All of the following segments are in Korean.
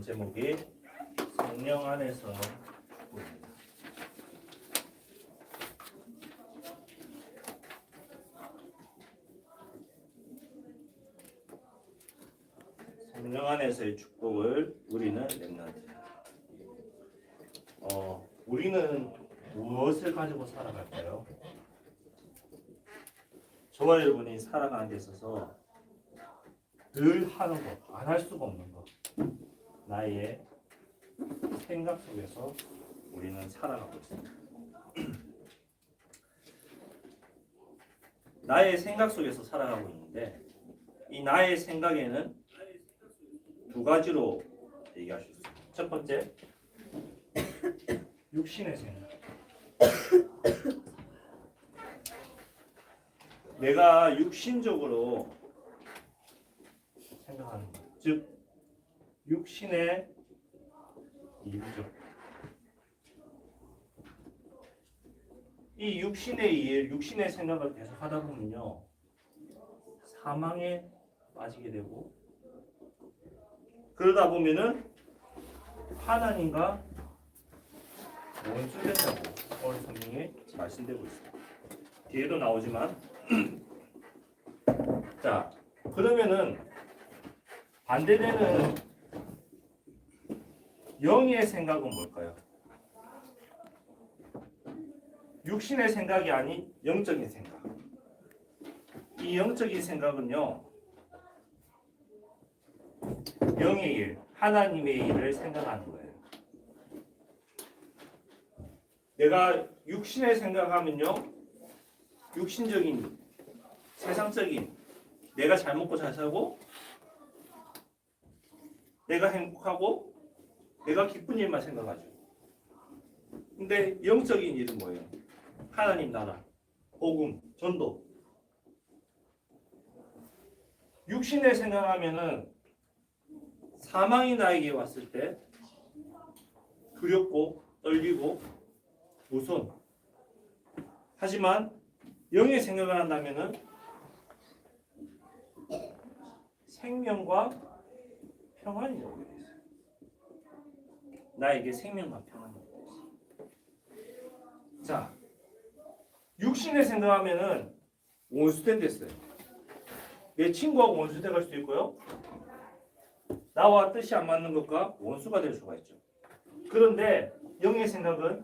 제목이 성령 안에서 축복입니다. 성령 안에서의 축복을 우리는 렘넌트. 우리는 무엇을 가지고 살아갈까요? 저와 여러분이 살아가는 데 있어서 늘 하는 것, 안 할 수가 없는 것, 나의 생각 속에서 우리는 살아가고 있습니다. 나의 생각 속에서 살아가고 있는데 이 나의 생각에는 두 가지로 얘기할 수 있습니다. 첫 번째, 육신의 생각. 내가 육신적으로 생각하는 것, 즉 육신의 일이죠. 이 육신의 일, 육신의 생각을 계속 하다 보면요, 사망에 빠지게 되고, 그러다 보면은 하나님과 원수된다고 오늘 성경에 말씀되고 있습니다. 뒤에도 나오지만 자, 그러면은 반대되는 영의 생각은 뭘까요? 육신의 생각이 아닌 영적인 생각. 이 영적인 생각은요, 영의 일, 하나님의 일을 생각하는 거예요. 내가 육신의 생각하면요, 육신적인, 세상적인, 내가 잘 먹고 잘 살고, 내가 행복하고, 내가 기쁜 일만 생각하죠. 근데 영적인 일은 뭐예요? 하나님 나라, 복음, 전도. 육신의 생각하면은 사망이 나에게 왔을 때 두렵고 떨리고 무서운. 하지만 영의 생각을 한다면은 생명과 평안이 오게 돼 있어요. 나에게 생명과 평안이 오게 돼 있어요. 자, 육신의 생각하면은 원수된 됐어요. 내 친구하고 원수 돼갈 수도 있고요. 나와 뜻이 안 맞는 것과 원수가 될 수가 있죠. 그런데 영의 생각은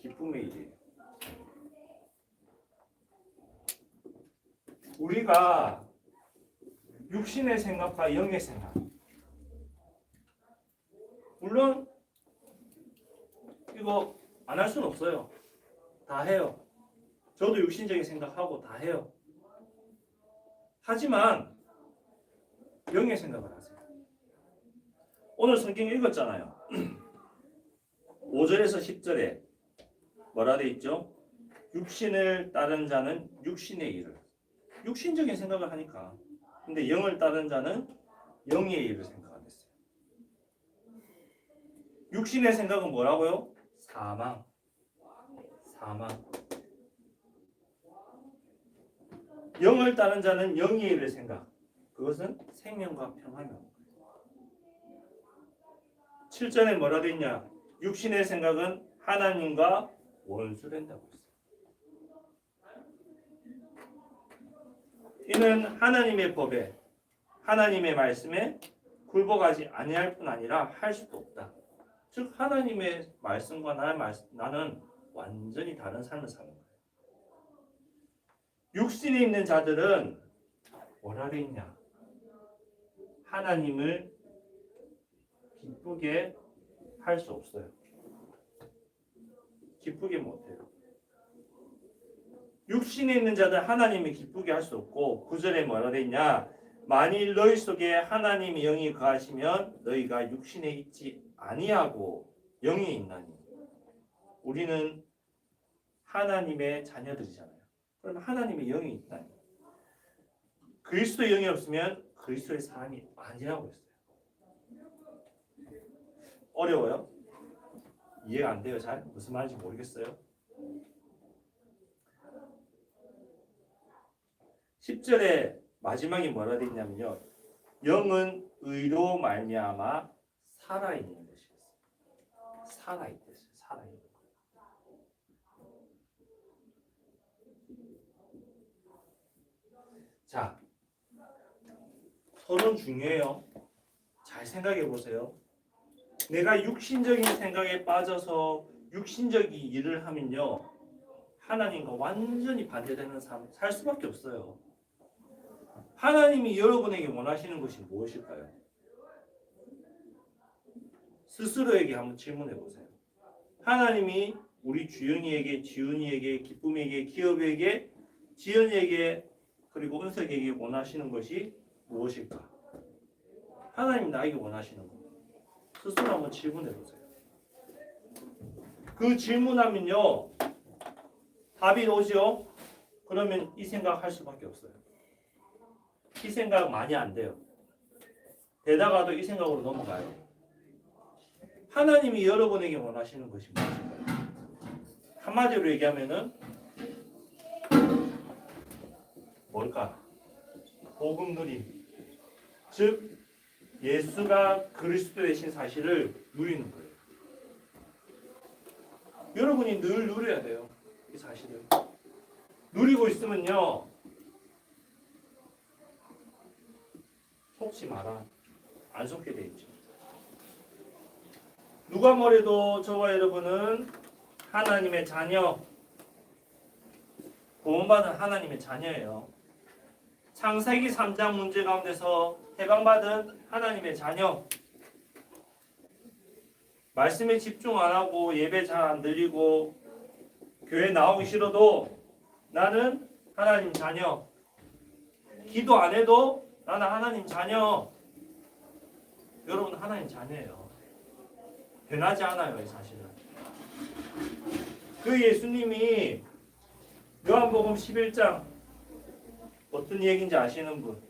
기쁨의 일이에요. 우리가 육신의 생각과 영의 생각, 물론 이거 안 할 수는 없어요. 다 해요. 저도 육신적인 생각하고 다 해요. 하지만 영의 생각을 하세요. 오늘 성경 읽었잖아요. 5절에서 10절에 뭐라 돼 있죠? 육신을 따른 자는 육신의 일을, 육신적인 생각을 하니까. 근데 영을 따른 자는 영의 일을 생각하겠어요. 육신의 생각은 뭐라고요? 사망. 영을 따른 자는 영의 일을 생각. 그것은 생명과 평안이에요. 7절에 뭐라 돼 있냐? 육신의 생각은 하나님과 원수된다고 했어요. 이는 하나님의 법에, 하나님의 말씀에 굴복하지 아니할 뿐 아니라 할 수도 없다. 즉 하나님의 말씀과 나는 완전히 다른 삶을 사는 거예요. 육신에 있는 자들은 뭐라 돼 있냐? 하나님을 기쁘게 할 수 없어요. 기쁘게 못해요. 육신에 있는 자들 하나님을 기쁘게 할 수 없고 9절에 뭐라 돼 있냐? 만일 너희 속에 하나님의 영이 거하시면 너희가 육신에 있지 아니하고 영이 있나니. 우리는 하나님의 자녀들이잖아요. 그럼 하나님의 영이 있다니. 그리스도의 영이 없으면 그리스도의 사람이 아니라고 했어요. 어려워요? 이해가 안 돼요? 잘? 무슨 말인지 모르겠어요? 10절에 마지막에 뭐라 돼 있냐면요. 영은 의로 말미암아 살아있는 것이었어요. 살아있댔어요. 살아있는 것. 자, 서론 중요해요. 잘 생각해 보세요. 내가 육신적인 생각에 빠져서 육신적인 일을 하면요, 하나님과 완전히 반대되는 삶 살 수밖에 없어요. 하나님이 여러분에게 원하시는 것이 무엇일까요? 스스로에게 한번 질문해 보세요. 하나님이 우리 주영이에게, 지훈이에게, 기쁨에게, 기업에게, 지연이에게, 그리고 은석에게 원하시는 것이 무엇일까? 하나님 나에게 원하시는 것. 스스로 한번 질문해 보세요. 그 질문하면요, 답이 오죠? 그러면 이 생각 할 수밖에 없어요. 이 생각 많이 안 돼요. 되다가도 이 생각으로 넘어가요. 하나님이 여러분에게 원하시는 것이 무엇일까요? 한마디로 얘기하면은 뭘까? 복음 누림. 즉 예수가 그리스도 되신 사실을 누리는 거예요. 여러분이 늘 누려야 돼요. 이 사실을. 누리고 있으면요, 속지 마라. 안 속게 돼 있죠. 누가 뭐래도 저와 여러분은 하나님의 자녀, 구원받은 하나님의 자녀예요. 창세기 3장 문제 가운데서 해방받은 하나님의 자녀. 말씀에 집중 안 하고 예배 잘 안 드리고 교회 나오기 싫어도 나는 하나님 자녀. 기도 안 해도 나는 하나님 자녀. 여러분 하나님 자녀예요. 변하지 않아요, 이 사실은. 그 예수님이 요한복음 11장 어떤 얘기인지 아시는 분?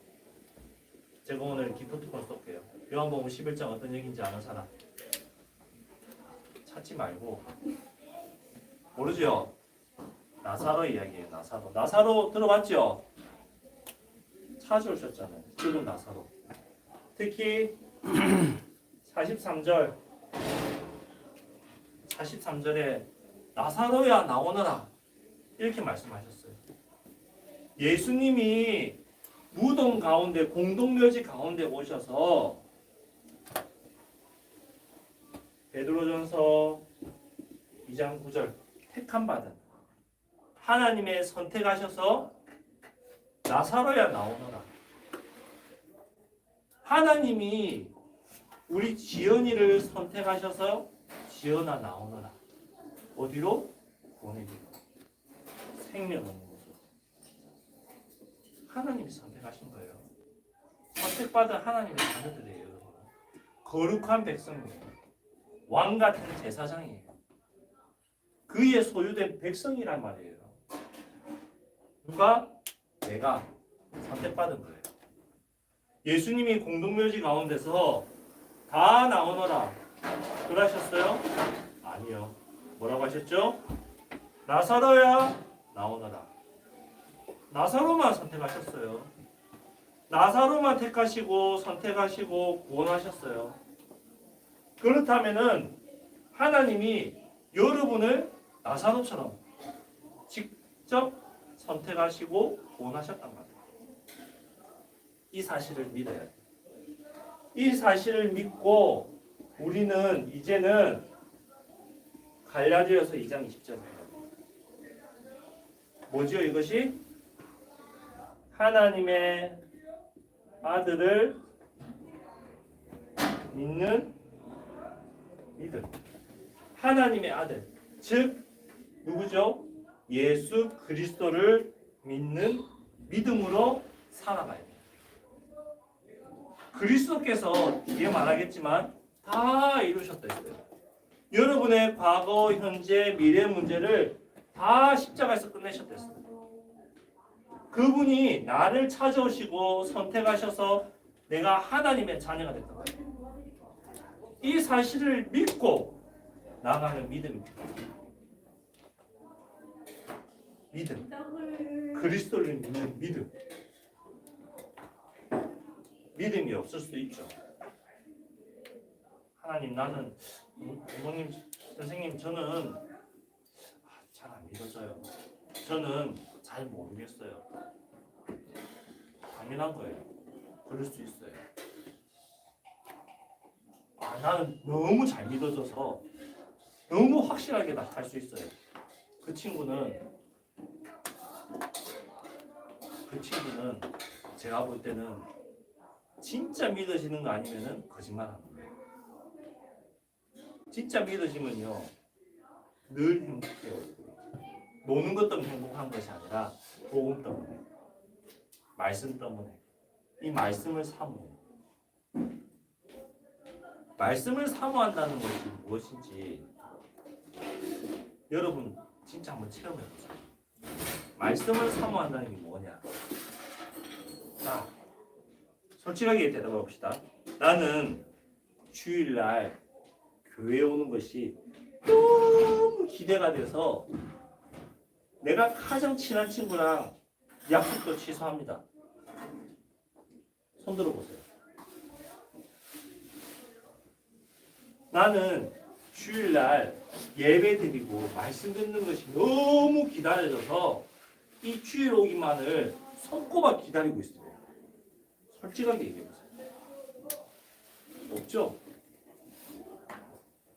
제가 오늘 기프트콘 쏠게요. 요한복음 11장 어떤 얘기인지 아는 사람? 찾지 말고. 모르죠? 나사로 이야기예요. 나사로. 나사로 들어봤죠? 찾아오셨잖아요. 지금 나사로. 특히 43절에 나사로야 나오너라 이렇게 말씀하셨어요. 예수님이 무덤 가운데 공동묘지 가운데 오셔서 베드로전서 2장 9절 택함 받은 하나님의 선택하셔서 나사로야 나오너라. 하나님이 우리 지연이를 선택하셔서 지연아 나오너라. 어디로? 구원에게로. 생명 없는 곳으로. 하나님이 선택하신 거예요. 선택받은 하나님의 자녀들이에요. 거룩한 백성이에요. 왕 같은 제사장이에요. 그의 소유된 백성이란 말이에요. 누가? 내가 선택받은 거예요. 예수님이 공동묘지 가운데서 다 나오너라 그러셨어요? 아니요. 뭐라고 하셨죠? 나사로야 나오너라. 나사로만 선택하셨어요. 나사로만 택하시고 선택하시고 구원하셨어요. 그렇다면은 하나님이 여러분을 나사로처럼 직접 선택하시고 구원하셨단 말이에요. 이 사실을 믿어야 돼요. 이 사실을 믿고 우리는 이제는 갈라디아서 2장 20절입니다. 뭐지요 이것이? 하나님의 아들을 믿는 믿음. 하나님의 아들, 즉 누구죠? 예수 그리스도를 믿는 믿음으로 살아가야 돼요. 그리스도께서 뒤에 말하겠지만 다 이루셨다 했어요. 여러분의 과거, 현재, 미래 문제를 다 십자가에서 끝내셨댔어요. 그분이 나를 찾아오시고 선택하셔서 내가 하나님의 자녀가 됐던 거예요. 이 사실을 믿고 나가는 믿음입니다. 믿음. 그리스도를 믿는 믿음. 믿음이 없을 수도 있죠. 하나님, 나는 부모님, 선생님, 저는 잘 안 믿어져요. 저는 잘 모르겠어요. 당연한 거예요. 그럴 수 있어요. 나는 너무 잘 믿어져서 너무 확실하게 할 수 있어요. 그 친구는 제가 볼 때는 진짜 믿어지는 거 아니면은 거짓말하는 거예요. 진짜 믿어지면요 늘 행복해요. 노는 것 때문에 행복한 것이 아니라 복음 때문에, 말씀 때문에, 이 말씀을 사모해요. 말씀을 사모한다는 것이 무엇인지 여러분 진짜 한번 체험해 보세요. 말씀을 사모한다는 게 뭐냐? 자, 솔직하게 대답해 봅시다. 나는 주일날 교회에 오는 것이 너무 기대가 돼서 내가 가장 친한 친구랑 약속도 취소합니다. 손 들어보세요. 나는 주일날 예배 드리고 말씀 듣는 것이 너무 기다려져서 이 주일 오기만을 손꼽아 기다리고 있어요. 솔직하게 얘기해보세요. 없죠?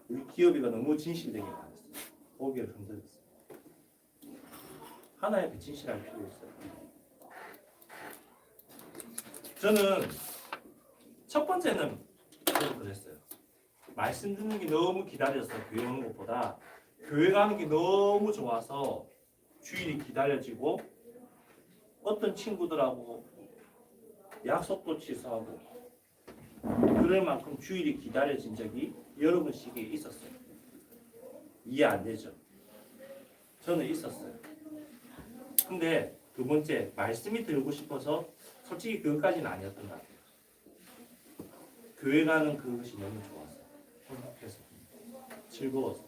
우리 기업이가 너무 진실되게 말했어요. 고개를 흔들었어요. 하나의 진실할 필요 있어요. 저는 첫 번째는 그랬어요. 말씀 듣는 게 너무 기다려서 교회 오는 것보다 교회 가는 게 너무 좋아서 주일이 기다려지고 어떤 친구들하고 약속도 취소하고 그럴 만큼 주일이 기다려진 적이 여러 번씩 있었어요. 이해 안 되죠? 저는 있었어요. 근데 두 번째, 말씀이 들고 싶어서 솔직히 그것까지는 아니었던 것 같아요. 교회 가는 그것이 너무 좋았어요. 행복해서, 즐거워서.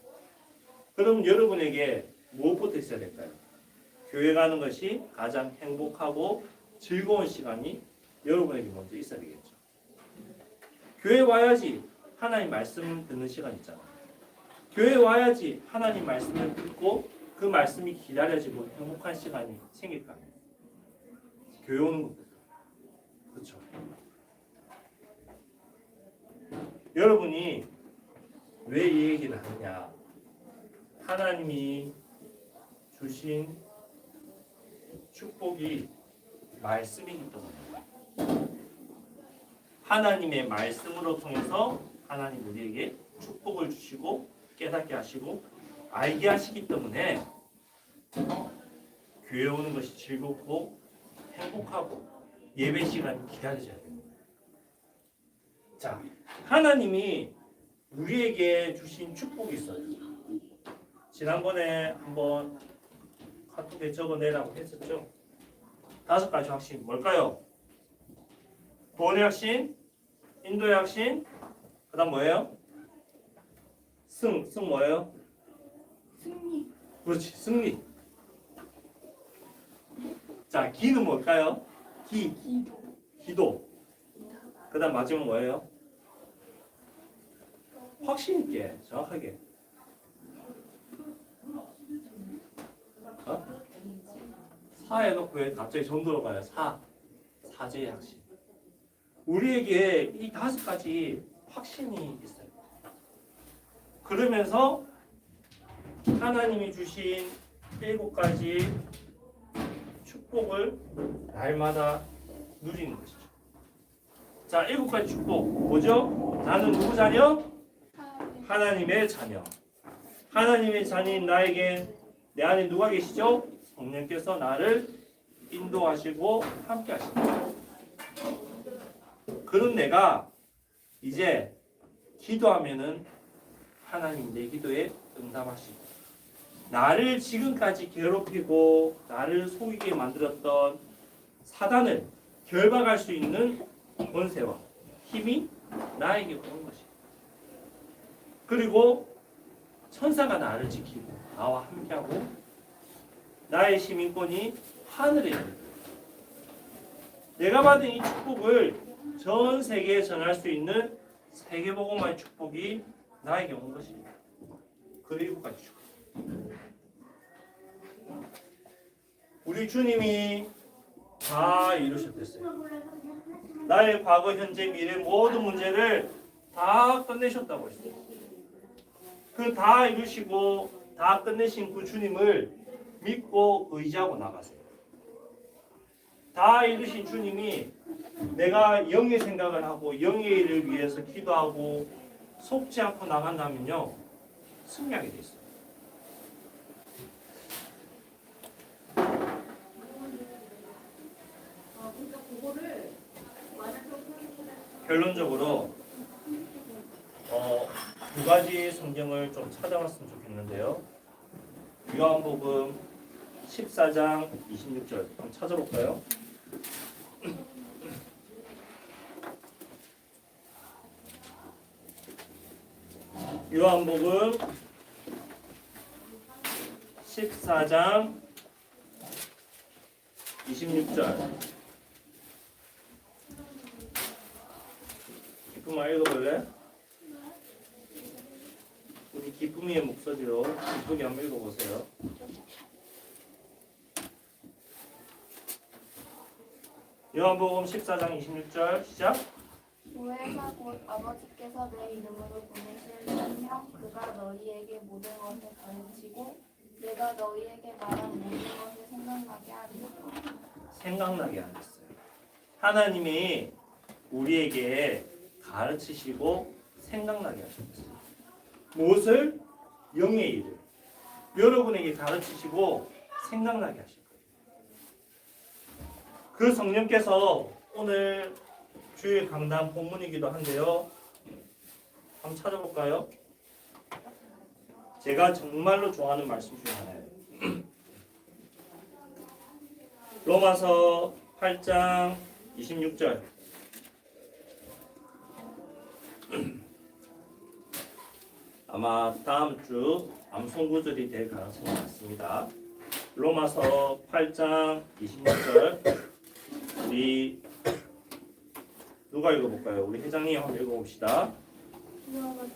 그럼 여러분에게 무엇부터 있어야 될까요? 교회 가는 것이 가장 행복하고 즐거운 시간이 여러분에게 먼저 있어야 되겠죠. 교회 와야지 하나님 말씀 듣는 시간 있잖아요. 교회 와야지 하나님 말씀을 듣고 그 말씀이 기다려지고 행복한 시간이 생길 거 아니에요. 교회 오는 것부터. 그렇죠. 여러분이 왜 이 얘기를 하느냐? 하나님이 주신 축복이 말씀이기 때문에 하나님의 말씀으로 통해서 하나님 우리에게 축복을 주시고 깨닫게 하시고 알게 하시기 때문에 교회 오는 것이 즐겁고 행복하고 예배 시간이 기다려져야 됩니다. 자, 하나님이 우리에게 주신 축복이 있어요. 지난번에 한번 카톡에 적어내라고 했었죠. 5가지 확신 뭘까요? 구원의 확신, 인도의 확신, 그 다음 뭐예요? 승 뭐예요? 승리. 그렇지, 승리. 자, 기는 뭘까요? 기도. 그 다음 마지막 뭐예요? 확신 있게, 정확하게. 사 해놓고 왜 갑자기 정 들어가요? 사제의 확신. 우리에게 이 5가지 확신이 있어요. 그러면서 하나님이 주신 7가지 축복을 날마다 누리는 것이죠. 자, 7가지 축복 뭐죠? 나는 누구 자녀? 하나님의 자녀. 하나님의 자녀인 나에게 내 안에 누가 계시죠? 성령께서 나를 인도하시고 함께 하십니다. 그런 내가 이제 기도하면은 하나님 내 기도에 응답하시고 나를 지금까지 괴롭히고 나를 속이게 만들었던 사단을 결박할 수 있는 권세와 힘이 나에게 오는 것이에요. 그리고 천사가 나를 지키고 나와 함께하고 나의 시민권이 하늘에 있는 거예요. 내가 받은 이 축복을 전 세계에 전할 수 있는 세계복음화의 축복이 나에게 온 것입니다. 그리고까지 축복. 우리 주님이 다 이루셨댔어요. 나의 과거, 현재, 미래 모든 문제를 다 끝내셨다고 했어요. 그 다 이루시고 다 끝내신 그 주님을 믿고 의지하고 나가세요. 다 이루신 주님이 내가 영의 생각을 하고 영의 일을 위해서 기도하고 속지 않고 나간다면요, 승리하게 돼 있어요. 결론적으로 두 가지 성경을 좀 찾아봤으면 좋겠는데요. 요한복음 14장 26절 한번 찾아볼까요? 요한복음 14장 26절 기쁨아 읽어볼래? 우리 기쁨이의 목소리로 기쁘게 한번 읽어보세요. 요한복음 14장 26절 시작. 교회가 곧 아버지께서 내 이름으로 보내실 한 그가 너희에게 모든 것을 가르치고 내가 너희에게 말한 모든 것을 생각나게 하리라. 생각나게 하셨어요. 하나님이 우리에게 가르치시고 생각나게 하셨어요. 무엇을? 영의 일을 여러분에게 가르치시고 생각나게 하실 거예요. 그 성령께서 오늘 주일 강단 본문이기도 한데요. 한번 찾아볼까요? 제가 정말로 좋아하는 말씀 중에 하나예요. 로마서 8장 26절. 아마 다음 주 암송 구절이 될 가능성이 많습니다. 로마서 8장 26절. 우리 누가 읽어볼까요? 우리 회장님 한번 읽어봅시다. 이와 같이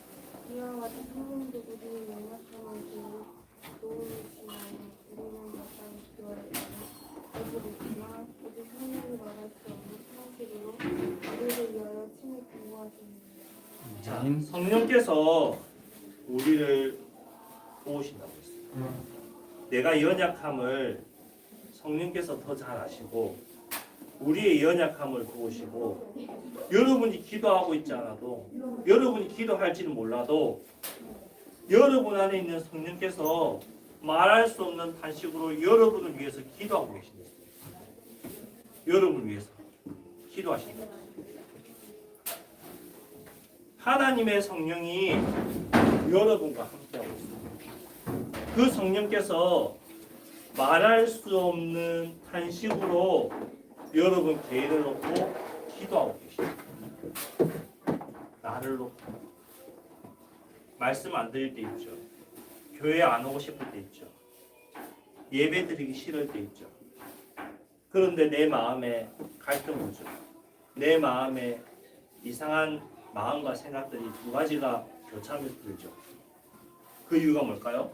성령도 우리의 연약함을 도우시나요? 우리는 마땅히 기도하였다니 그것이 못지만 오직 성령이 말할 수 없는 상식으로 우리를 위하여 친히 공부하십니다. 자, 성령께서 우리를 도우신다고 했어요. 내가 연약함을 성령께서 더 잘 아시고 우리의 연약함을 도우시고 여러분이 기도하고 있지 않아도 여러분이 기도할지는 몰라도 여러분 안에 있는 성령께서 말할 수 없는 탄식으로 여러분을 위해서 기도하고 계십니다. 여러분을 위해서 기도하십니다. 하나님의 성령이 여러분과 함께하고 있습니다. 그 성령께서 말할 수 없는 탄식으로 여러분 개인을 놓고 기도하고 계십니다. 나를 놓고 말씀 안 드릴 때 있죠. 교회 안 오고 싶을 때 있죠. 예배 드리기 싫을 때 있죠. 그런데 내 마음에 갈등 오죠. 내 마음에 이상한 마음과 생각들이 두 가지가 교차하면서 들죠. 그 이유가 뭘까요?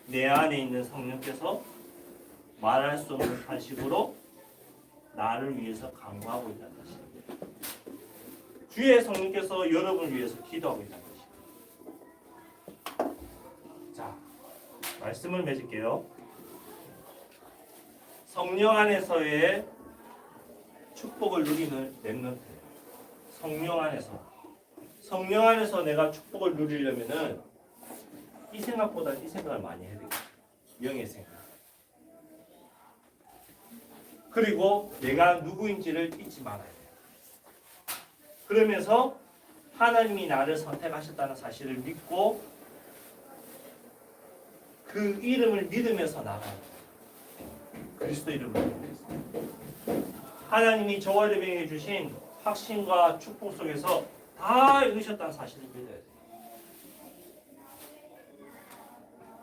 내 안에 있는 성령께서 말할 수 없는 탄식으로 나를 위해서 간구하고 있다는 것입니다. 주의 성령께서 여러분을 위해서 기도하고 있다는 것입니다. 자, 말씀을 맺을게요. 성령 안에서의 축복을 누리는 렘넌트예요. 성령 안에서 내가 축복을 누리려면은 이 생각보다 이 생각을 많이 해야 되겠죠. 영의 생각. 그리고 내가 누구인지를 잊지 말아야 돼요. 그러면서 하나님이 나를 선택하셨다는 사실을 믿고 그 이름을 믿으면서 나가야 돼요. 그리스도 이름으로 믿으면서. 하나님이 저와 여러분에게 주신 확신과 축복 속에서 다 이루셨다는 사실을 믿어야 돼요.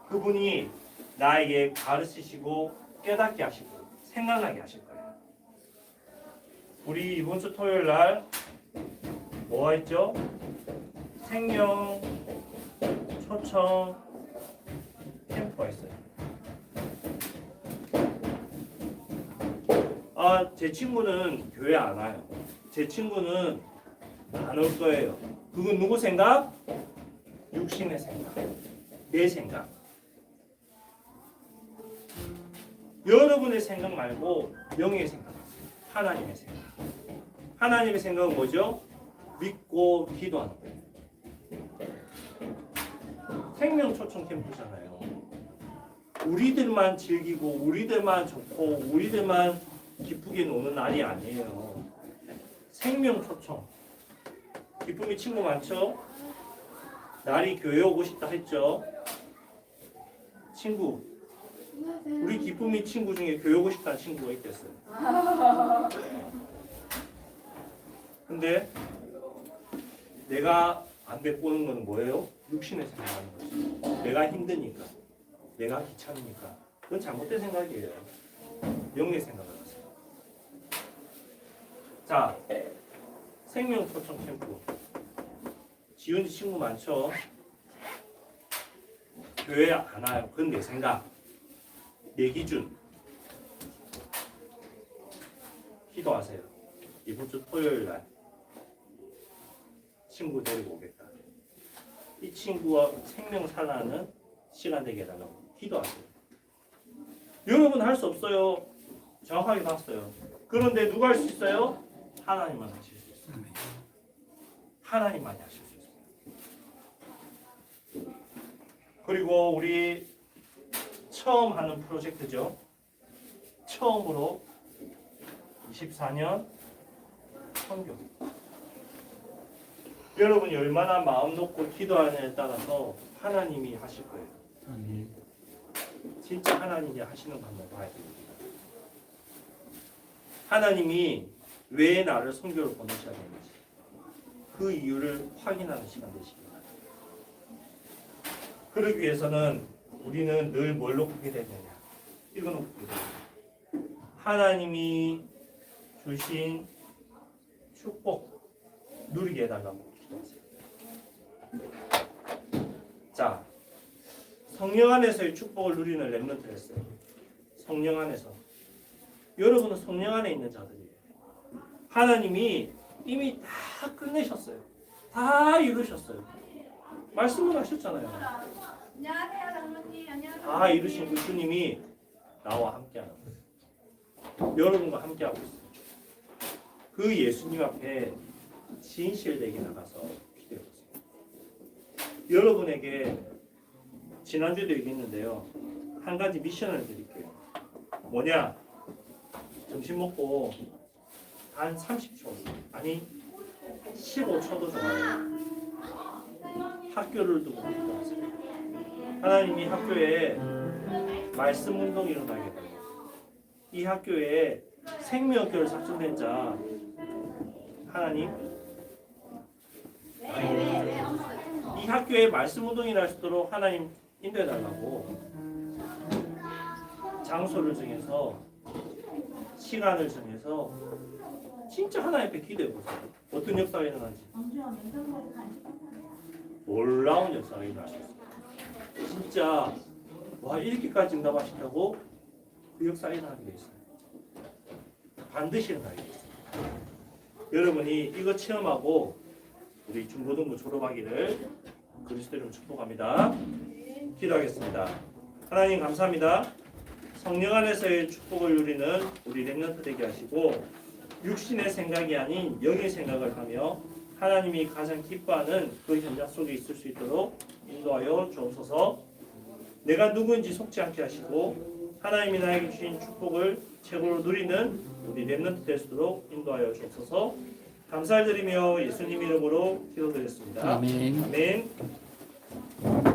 그분이 나에게 가르치시고 깨닫게 하시고 생각나게 하실 거예요. 우리 이번 주 토요일 날 뭐가 있죠? 생명 초청 캠프가 있어요. 제 친구는 교회 안 와요. 제 친구는 안 올 거예요. 그건 누구 생각? 육신의 생각. 내 생각. 여러분의 생각 말고 영의 생각. 하나님의 생각. 하나님의 생각은 뭐죠? 믿고 기도하는 거예요. 생명 초청 캠프잖아요. 우리들만 즐기고 우리들만 좋고 우리들만 기쁘게 노는 날이 아니에요. 생명 초청. 기쁨이 친구 많죠? 날이 교회 오고 싶다 했죠? 친구. 우리 기쁨이 친구 중에 교회 오고 싶다는 친구가 있겠어요. 근데 내가 안 데리고 오는 건 뭐예요? 육신의 생각하는 거죠. 내가 힘드니까. 내가 귀찮으니까. 그건 잘못된 생각이에요. 영의 생각을 하세요. 자, 생명 초청 캠프. 지은지 친구 많죠? 교회 안 와요. 그건 내 생각. 내 기준. 기도하세요. 이번 주 토요일 날 친구 데리고 오겠다. 이 친구와 생명 살아나는 시간 되게 해달라고 기도하세요. 여러분 할 수 없어요. 정확하게 봤어요. 그런데 누가 할 수 있어요? 하나님만 하실 수 있어요. 하나님만이 하실 수 있어요. 그리고 우리 처음 하는 프로젝트죠. 처음으로 24년 선교. 여러분이 얼마나 마음 놓고 기도하느냐에 따라서 하나님이 하실 거예요. 진짜 하나님이 하시는 거 한번 봐야 됩니다. 하나님이 왜 나를 선교를 보내셔야 되는지 그 이유를 확인하는 시간 되시기 바랍니다. 그러기 위해서는 우리는 늘 뭘로 보게 되느냐? 읽어놓고 보게 됩니다. 하나님이 주신 축복 누리게 해달라고 기도하세요. 자, 성령 안에서의 축복을 누리는 렘넌트를 했어요. 성령 안에서. 여러분은 성령 안에 있는 자들이에요. 하나님이 이미 다 끝내셨어요. 다 이루셨어요. 말씀을 하셨잖아요. 안녕하세요, 장모님. 안녕하세요. 다 이루신 그 주님이 나와 함께하는 거예요. 여러분과 함께하고 있어요. 그 예수님 앞에 진실되게 나가서 기도해보세요. 여러분에게 지난주에도 얘기했는데요. 한 가지 미션을 드릴게요. 뭐냐? 점심 먹고 한 30초, 아니 15초도 좋아요. 학교를 두고 기도하세요. 하나님이 학교에 말씀 운동이 일어나게 돼요. 이 학교에 생명교를 작성된 자 하나님 이 학교에 말씀 운동이 날 수 있도록 하나님 인도해달라고 장소를 정해서 시간을 정해서 진짜 하나님 앞에 기도해보세요. 어떤 역사가 일어나는지 놀라운 역사가 일어날 수 있어요. 진짜 와 이렇게까지 응답하시다고 그 역사가 일어나게 돼 있어요. 반드시 일어나게 돼 있어요. 여러분이 이거 체험하고 우리 중고등부 졸업하기를 그리스도 이름으로 축복합니다. 기도하겠습니다. 하나님 감사합니다. 성령 안에서의 축복을 누리는 우리 렘넌트 되게 하시고 육신의 생각이 아닌 영의 생각을 하며 하나님이 가장 기뻐하는 그 현장 속에 있을 수 있도록 인도하여 주옵소서. 내가 누구인지 속지 않게 하시고 하나님이 나에게 주신 축복을 최고로 누리는 우리 렘넌트 될 수 있도록 인도하여 주옵소서. 감사를 드리며 예수님 이름으로 기도드렸습니다. 아멘. 아멘.